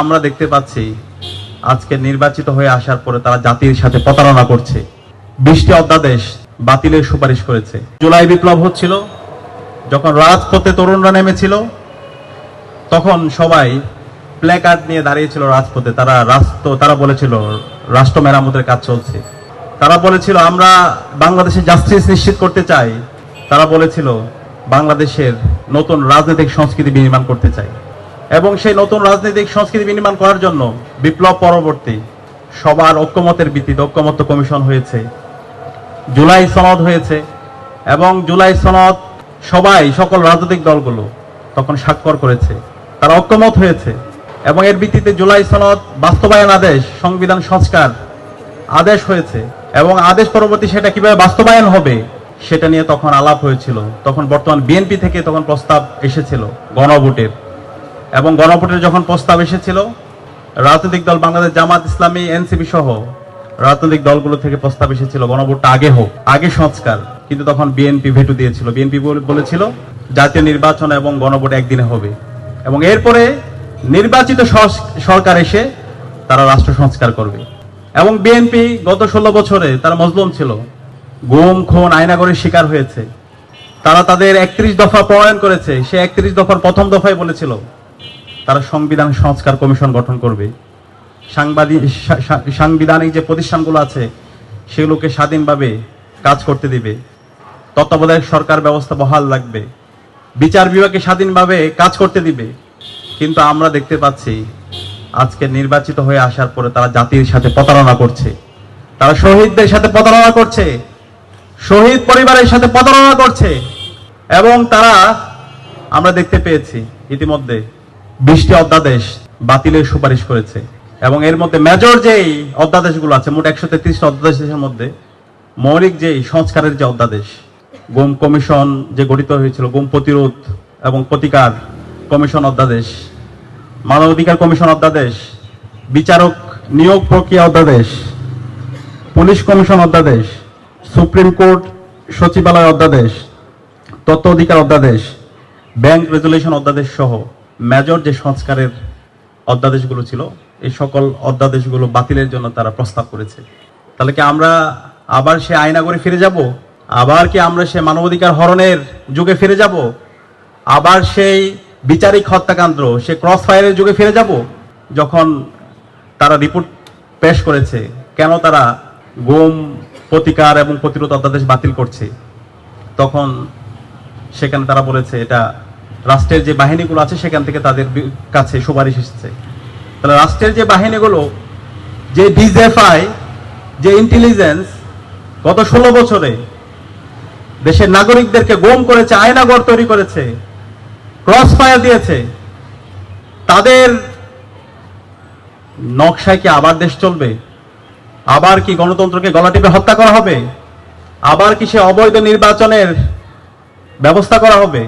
আমরা দেখতে পাচ্ছি আজকে নির্বাচিত হয়ে আসার পরে তারা জাতির সাথে প্রতারণা করছে। 20টি অধ্যাদেশ বাতিলের সুপারিশ করেছে। জুলাই বিপ্লব হচ্ছিল, যখন রাজপথে তরুণরা নেমেছিল তখন সবাই প্ল্যাকার্ড নিয়ে দাঁড়িয়েছিল রাজপথে। তারা বলেছিল রাষ্ট্র মেরামতের কাজ চলছে। তারা বলেছিল আমরা বাংলাদেশে জাস্টিস নিশ্চিত করতে চাই। তারা বলেছিল বাংলাদেশের নতুন রাজনৈতিক সংস্কৃতি বিনির্মাণ করতে চাই। এবং সেই নতুন রাজনৈতিক সংস্কৃতি বিনির্মাণ করার জন্য বিপ্লব পরবর্তী সবার ঐক্যমতের ভিত্তিতে ঐক্যমত্য কমিশন হয়েছে, জুলাই সনদ হয়েছে। এবং জুলাই সনদ সকল রাজনৈতিক দলগুলো তখন স্বাক্ষর করেছে, তারা ঐক্যমত হয়েছে। এবং এর ভিত্তিতে জুলাই সনদ বাস্তবায়ন আদেশ, সংবিধান সংস্কার আদেশ হয়েছে। এবং আদেশ পরবর্তী সেটা কিভাবে বাস্তবায়ন হবে সেটা নিয়ে তখন আলাপ হয়েছিল। তখন বর্তমান বিএনপি থেকে তখন প্রস্তাব এসেছিল গণভোটের। এবং গণভোটের যখন প্রস্তাব এসেছিল, রাজনৈতিক দল বাংলাদেশ জামাত ইসলামী, এনসিপি সহ রাজনৈতিক দলগুলো থেকে প্রস্তাব এসেছিল গণভোটটা আগে হোক, আগে সংস্কার। কিন্তু তখন বিএনপি ভেটো দিয়েছিল। বিএনপি বলেছিল জাতীয় নির্বাচন এবং গণভোট একদিনে হবে। এবং এরপরে নির্বাচিত সরকার এসে তারা রাষ্ট্র সংস্কার করবে। এবং বিএনপি গত 16 বছরে তারা মজলুম ছিল, গুম খুন আয়নাগরের শিকার হয়েছে। তারা তাদের 31 দফা প্রণয়ন করেছে। সে 31 দফার প্রথম দফায় বলেছিল তারা সংবিধান সংস্কার কমিশন গঠন করবে, সাংবিধানিক যে প্রতিষ্ঠানগুলো আছে সেগুলোকে স্বাধীনভাবে কাজ করতে দিবে, তত্ত্বাবধায়ক সরকার ব্যবস্থা বহাল রাখবে, বিচার বিভাগকে স্বাধীনভাবে কাজ করতে দিবে। কিন্তু আমরা দেখতে পাচ্ছি আজকে নির্বাচিত হয়ে আসার পরে তারা জাতির সাথে প্রতারণা করছে, তারা শহীদদের সাথে প্রতারণা করছে, শহীদ পরিবারের সাথে প্রতারণা করছে। এবং তারা আমরা দেখতে পেয়েছি ইতিমধ্যে 20টি অধ্যাদেশ বাতিলের সুপারিশ করেছে। এবং এর মধ্যে মেজর যেই অধ্যাদেশগুলো আছে, মোট 133টা অধ্যাদেশের মধ্যে মৌলিক যেই সংস্কারের যে অধ্যাদেশ, গুম কমিশন যে গঠিত হয়েছিল, গুম প্রতিরোধ এবং প্রতিকার কমিশন অধ্যাদেশ, মানবাধিকার কমিশন অধ্যাদেশ, বিচারক নিয়োগ প্রক্রিয়া অধ্যাদেশ, পুলিশ কমিশন অধ্যাদেশ, সুপ্রিম কোর্ট সচিবালয় অধ্যাদেশ, তথ্য অধিকার অধ্যাদেশ, ব্যাংক রেজুলেশন অধ্যাদেশ সহ মেজর যে সংস্কারের অধ্যাদেশগুলো ছিল, এই সকল অধ্যাদেশগুলো বাতিলের জন্য তারা প্রস্তাব করেছে। তাহলে কি আমরা আবার সে আয়নাগরে ফিরে যাব? আবার কি আমরা সে মানবাধিকার হরণের যুগে ফিরে যাব? আবার সেই বিচারিক হত্যাকাণ্ড, সে ক্রস ফায়ারের যুগে ফিরে যাব? যখন তারা রিপোর্ট পেশ করেছে কেন তারা গুম প্রতিকার এবং প্রতিরোধ অধ্যাদেশ বাতিল করছে, তখন সেখানে তারা বলেছে এটা রাষ্ট্রের যে বাহিনীগুলো আছে সেখান থেকে তাদের কাছে সুপারিশ এসেছে। তাহলে রাষ্ট্রের যে বাহিনীগুলো, যে ডিজিএফআই, যে ইন্টেলিজেন্স গত 16 বছরে দেশের নাগরিকদেরকে গুম করেছে, আয়নাগর তৈরি করেছে, ক্রস ফায়ার দিয়েছে, তাদের নকশায় কি আবার দেশ চলবে? আবার কি গণতন্ত্রকে গলা টিপে হত্যা করা হবে? আবার কি সে অবৈধ নির্বাচনের ব্যবস্থা করা হবে?